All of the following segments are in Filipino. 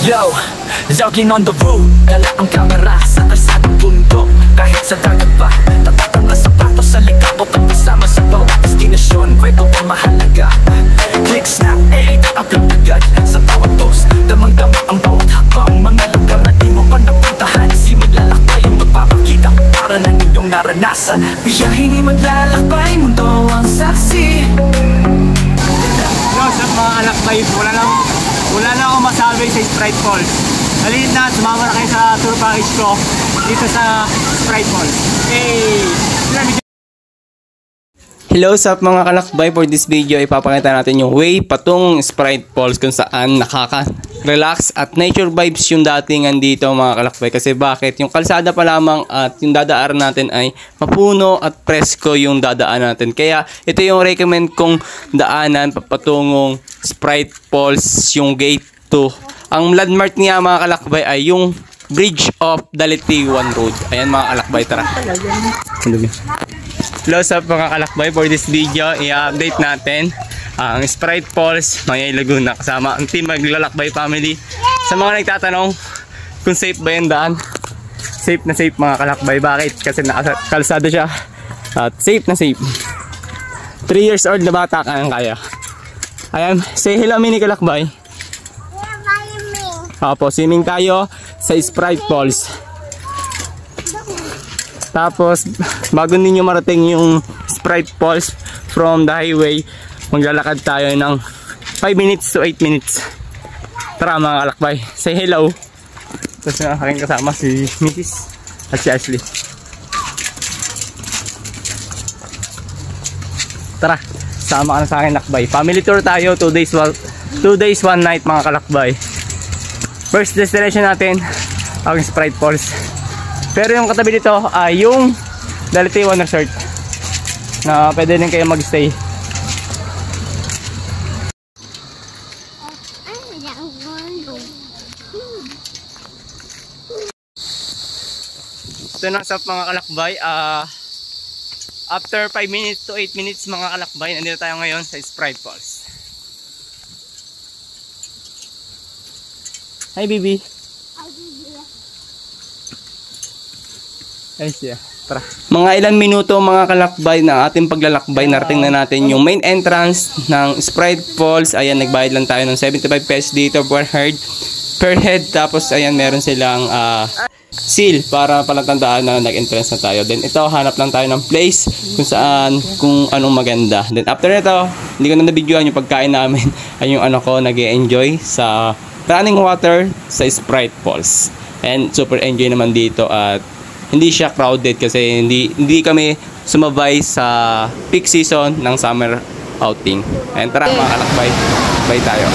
Yo, jogging on the road, dala ang kamera sa kalsadang bundok. Kahit sa dagat pa, tatatang na sapatos sa likabot at kasama sa bawat destinasyon. Kwento ang mahalaga, click, snap, upload agad sa tawag post. Damang-dama ang bawat hakbang, mga lugar na di mo pa napuntahan. Si maglalakbay ang magpapakita para ng iyong naranasan. Biyahe maglalakbay, mundo ang saksi. Hello sa mga alakbay, wala na akong masabi sa Sprite Falls. Halina na, sumama na kayo sa tour package ko dito sa Sprite Falls. Hey! Hello sa mga kalakbay, for this video ipapakita natin yung way patungong Sprite Falls kung saan nakaka-relax at nature vibes yung datingan dito mga kalakbay. Kasi bakit? Yung kalsada pa lamang at yung dadaanan natin ay mapuno at presko yung dadaan natin. Kaya ito yung recommend kong daanan patungong Sprite Falls, yung gate 2. Ang landmark niya mga kalakbay ay yung Bridge of Dalitiwan Road. Ayan mga kalakbay, tara. Hello sa mga kalakbay, for this video i-update natin ang Sprite Falls, Mayay Laguna kasama ang team Maglalakbay Family. Sa mga nagtatanong kung safe ba yung daan, safe na safe mga kalakbay. Bakit? Kasi nakakalsada siya at safe na safe. 3 years old na bata ka nang kaya. Ayan, say hello mini kalakbay. Opo, swimming tayo sa Sprite Falls. Tapos, bago ninyo marating yung Sprite Falls from the highway, maglalakad tayo ng 5 minutes to 8 minutes. Tara mga kalakbay, say hello. Tapos na aking kasama si Mrs. at si Ashley. Tara, sama ka na sa akin lakbay. Family tour tayo, 2 days 1 night mga kalakbay. First destination natin ang Sprite Falls. Pero yung katabi dito ay yung Dalitiwan Resort na pwede din kayo magstay. Ito na sa mga kalakbay. After 5 minutes to 8 minutes mga kalakbay, nandito tayo ngayon sa Sprite Falls. Hi baby. Ay siya. Tara. Mga ilang minuto mga kalakbay na ating paglalakbay, narating na natin yung main entrance ng Sprite Falls. Ayan, nagbayad lang tayo ng 75 pesos dito per head. Tapos ayan, meron silang seal para palatandaan na nag-entrance na tayo. Then ito, hanap lang tayo ng place kung anong maganda. Then after nito, hindi ko na nabidyoan yung pagkain namin. Ay yung ko nag-e-enjoy sa running water sa Sprite Falls. And super enjoy naman dito at hindi siya crowded kasi hindi kami sumabay sa peak season ng summer outing. And tara mga kalakbay, bye tayo.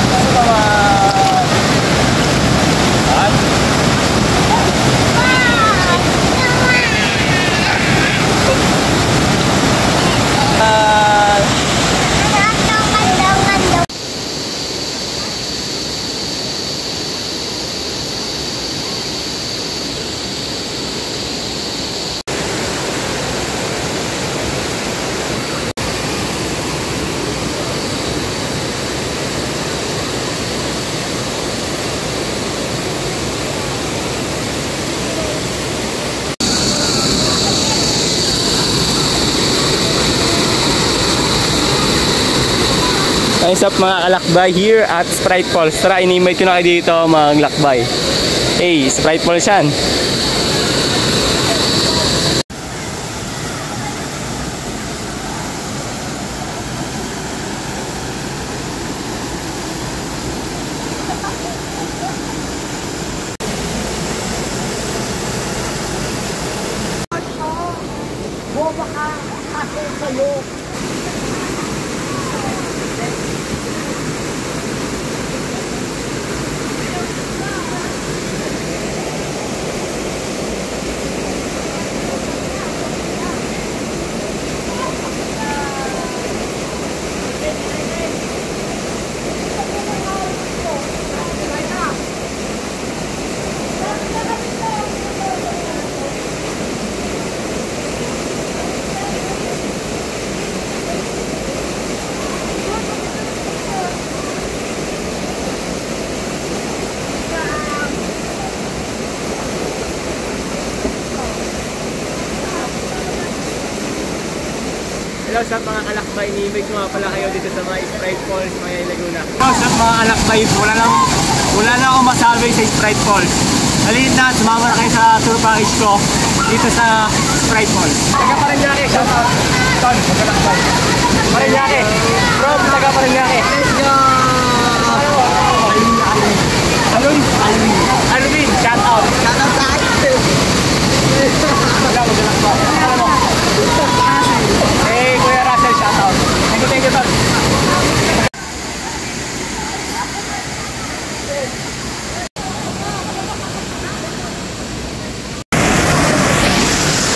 What's up mga kalakbay, here at Sprite Falls. Tara, in-invite ko na kayo dito maglakbay. Hey, Sprite Falls yan. Hello sa mga kalakbay, ni-invite ko nga pala kayo dito sa mga Sprite Falls, mga Laguna. Hello sa mga kalakbay, wala lang akong masabi sa Sprite Falls. Halina na, sumama na kayo sa tour package ko dito sa Sprite Falls. Taga Parañaque, shout out. Ton, magkalakbay. Parañaque, from taga Parañaque. Let's go! Alvin, shout out. Shout out sa akin. Wala, magkalakbay. Ano? Hey, Kuya Russell, shout out. Thank you, Ton.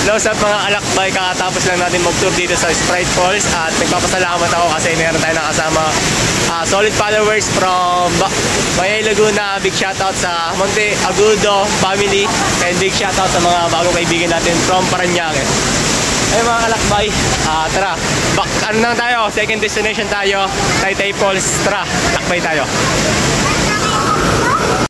Hello sa mga alakbay, kakatapos lang natin mag-tour dito sa Sprite Falls at nagpapasalamat ako kasi meron tayo nakasama solid followers from Mayay Laguna. Big shoutout sa Monte Agudo family and big shoutout sa mga bagong kaibigan natin from Parañaque. Ay mga kalakbay, tara, back ano lang tayo, second destination tayo, Taytay Falls, tara, lakbay tayo.